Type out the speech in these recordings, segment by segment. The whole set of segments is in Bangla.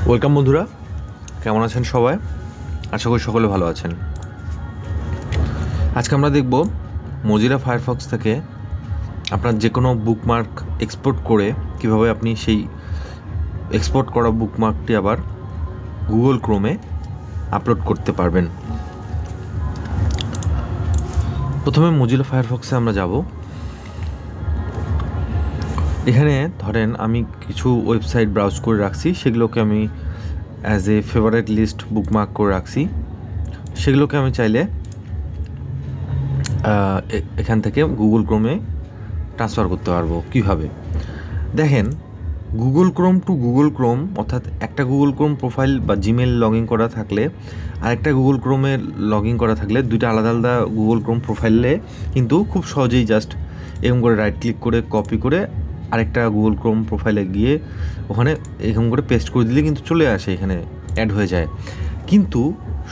ওয়েলকাম বন্ধুরা, কেমন আছেন সবাই? আশা করি সকলে ভালো আছেন। আজকে আমরা দেখব মজিলা ফায়ারফক্স থেকে আপনার যে কোনো বুকমার্ক এক্সপোর্ট করে কিভাবে আপনি সেই এক্সপোর্ট করা বুকমার্কটি আবার গুগল ক্রোমে আপলোড করতে পারবেন। প্রথমে মজিলা ফায়ারফক্সে আমরা যাব। এখানে ধরেন আমি কিছু ওয়েবসাইট ব্রাউজ করে রাখছি, সেগুলোকে আমি as a favourite list bookmark করে রাখছি। সেগুলোকে আমি চাইলে এখান থেকে গুগল ক্রোমে ট্রান্সফার করতে পারবো। কীভাবে দেখেন, Google Chrome two Google Chrome, অর্থাৎ একটা গুগল ক্রোম প্রোফাইল বা জিমেল লগ ইন করা থাকলে আরেকটা গুগল ক্রোমে লগ ইন করা থাকলে দুইটা আলাদা আলাদা গুগল ক্রোম প্রোফাইলে কিন্তু খুব সহজেই জাস্ট এরকম করে রাইট ক্লিক করে কপি করে আরেকটা গুগল ক্রোম প্রোফাইলে গিয়ে ওখানে এরকম করে পেস্ট করে দিলে কিন্তু চলে আসে, এখানে অ্যাড হয়ে যায়। কিন্তু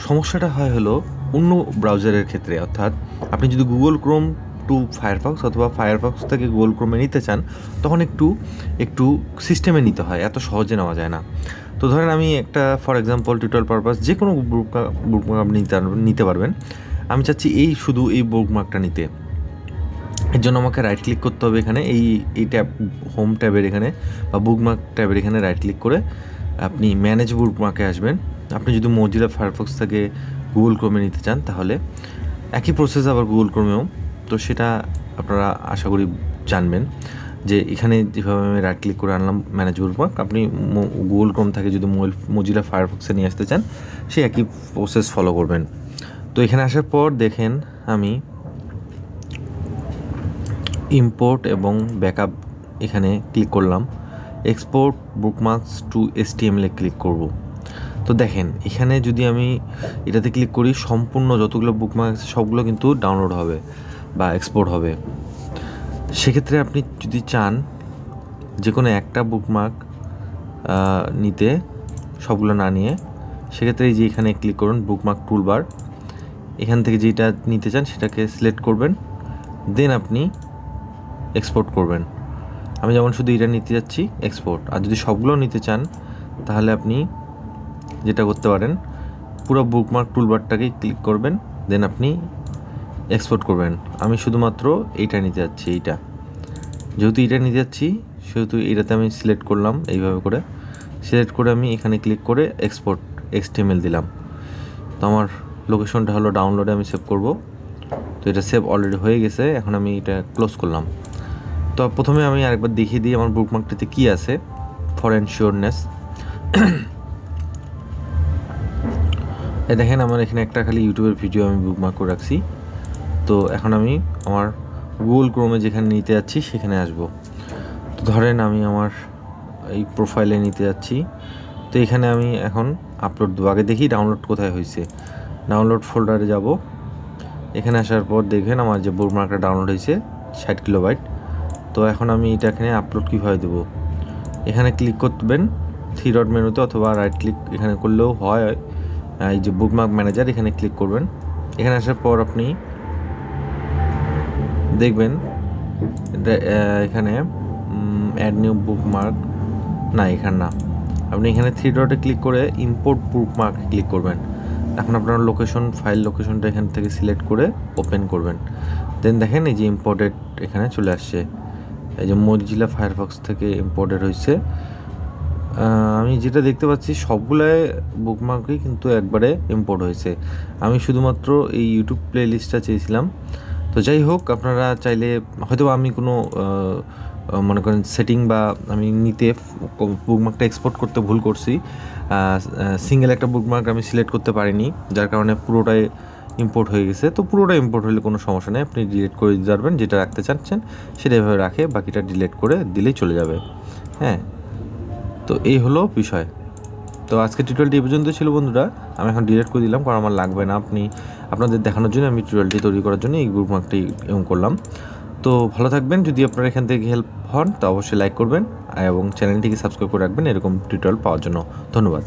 সমস্যাটা হলো অন্য ব্রাউজারের ক্ষেত্রে, অর্থাৎ আপনি যদি গুগল ক্রোম টু ফায়ারফক্স অথবা ফায়ারফক্স থেকে গুগল ক্রোমে নিতে চান তখন একটু সিস্টেমে নিতে হয়, এত সহজে নেওয়া যায় না। তো ধরেন আমি একটা ফর এক্সাম্পল টিউটোরিয়াল পারপাস যে কোনো বুকমার্ক আপনি নিতে পারবেন। আমি চাচ্ছি শুধু এই বুকমার্কটা নিতে। এর জন্য আমাকে রাইট ক্লিক করতে হবে এখানে এই ট্যাব, হোম ট্যাবের এখানে বা বুকমার্ক ট্যাবের এখানে রাইট ক্লিক করে আপনি ম্যানেজ বুকমার্কে আসবেন। আপনি যদি মজিলা ফায়ারফক্স থেকে গুগল ক্রোমে নিতে চান তাহলে একই প্রসেস আবার গুগল ক্রোমেও, তো সেটা আপনারা আশা করি জানবেন যে এখানে যেভাবে আমি রাইট ক্লিক করে আনলাম ম্যানেজ বুকমার্ক, আপনি গুগল ক্রোম থেকে যদি মজিলা ফায়ারফক্সে নিয়ে আসতে চান সেই একই প্রসেস ফলো করবেন। তো এখানে আসার পর দেখেন আমি ইম্পোর্ট এবং ব্যাকআপ এখানে ক্লিক করলাম, export bookmarks to HTML click করব। তো দেখেন এখানে যদি আমি এটাতে ক্লিক করি সম্পূর্ণ যতগুলো বুকমার্ক আছে সবগুলো কিন্তু ডাউনলোড হবে বা এক্সপোর্ট হবে। সেক্ষেত্রে আপনি যদি চান যে কোনো একটা বুকমার্ক নিতে, সবগুলো না নিয়ে, সেক্ষেত্রে এই যে এখানে ক্লিক করুন বুকমার্ক টুলবার, এখান থেকে যেটা নিতে চান সেটাকে সিলেক্ট করবেন, দেন আপনি এক্সপোর্ট করবেন। আমি যেমন শুধু এটা নিতে যাচ্ছি এক্সপোর্ট। আর যদি সবগুলো নিতে চান তাহলে আপনি যেটা করতে পারেন পুরো বুকমার্ক টুলবারটাকেই ক্লিক করবেন, দেন আপনি এক্সপোর্ট করবেন। আমি শুধুমাত্র এইটা নিতে যাচ্ছি, যেহেতু এইটা নিতে যাচ্ছি সেহেতু এটাতে আমি সিলেক্ট করলাম, এইভাবে করে সিলেক্ট করে আমি এখানে ক্লিক করে এক্সপোর্ট HTML দিলাম। তো আমার লোকেশনটা হলো ডাউনলোডে আমি সেভ করব। তো এটা সেভ অলরেডি হয়ে গেছে, এখন আমি এটা ক্লোজ করলাম। তো প্রথমে আমি আরেকবার দেখিয়ে দিই আমার বুকমার্কটিতে কী আছে ফর এনশিওরনেস। দেখেন আমার এখানে একটা খালি ইউটিউবের ভিডিও আমি বুকমার্ক করে রাখছি। তো এখন আমি আমার গুগল ক্রোমে যেখানে নিতে যাচ্ছি সেখানে আসব। তো ধরেন আমি আমার এই প্রোফাইলে নিতে যাচ্ছি, তো এখানে আমি এখন আপলোড দেবো। আগে দেখি ডাউনলোড কোথায় হয়েছে, ডাউনলোড ফোল্ডারে যাব। এখানে আসার পর দেখবেন আমার যে বুকমার্কটা ডাউনলোড হয়েছে 60 কিলোবাইট। তো এখন আমি এটা এখানে আপলোড কীভাবে দেবো, এখানে ক্লিক করবেন 3 ডট মেনুতে, অথবা রাইট ক্লিক এখানে করলেও হয়। এই যে বুকমার্ক ম্যানেজার এখানে ক্লিক করবেন। এখানে আসার পর আপনি দেখবেন এখানে অ্যাড নিউ বুকমার্ক, না এখানে না, আপনি এখানে 3 ডটে ক্লিক করে ইম্পোর্ট বুকমার্ক ক্লিক করবেন। এখন আপনার ফাইল লোকেশনটা এখান থেকে সিলেক্ট করে ওপেন করবেন, দেন দেখেন এই যে ইম্পোর্টেড এখানে চলে আসছে, এই যে মজিলা ফায়ারফক্স থেকে ইম্পোর্টেড হয়েছে। আমি যেটা দেখতে পাচ্ছি সবগুলাই বুকমার্কই কিন্তু একবারে ইম্পোর্ট হয়েছে। আমি শুধুমাত্র এই ইউটিউব প্লে লিস্টটা চেয়েছিলাম। তো যাই হোক, আপনারা চাইলে হয়তো আমি কোনো মনে করেন সেটিং বা আমি বুকমার্কটা এক্সপোর্ট করতে ভুল করছি, সিঙ্গেল একটা বুকমার্ক আমি সিলেক্ট করতে পারিনি, যার কারণে পুরোটাই ইম্পোর্ট হয়ে গেছে। তো পুরোটা ইম্পোর্ট হলে কোনো সমস্যা নেই, আপনি ডিলিট করে দিতে পারবেন, যেটা রাখতে চাচ্ছেন সেটা এভাবে রাখে, বাকিটা ডিলিট করে দিলেই চলে যাবে। হ্যাঁ, তো এই হলো বিষয়। তো আজকে টিউটোরিয়ালটি এই পর্যন্ত ছিল বন্ধুরা। আমি এখন ডিলিট করে দিলাম কারণ আমার লাগবে না, আপনাদের দেখানোর জন্য আমি টিউটোরিয়ালটি তৈরি করার জন্য এই বুকমার্কটি করলাম। তো ভালো থাকবেন। যদি আপনারা এখান থেকে হেল্প হন তো অবশ্যই লাইক করবেন এবং চ্যানেলটিকে সাবস্ক্রাইব করে রাখবেন এরকম টিউটোরিয়াল পাওয়ার জন্য। ধন্যবাদ।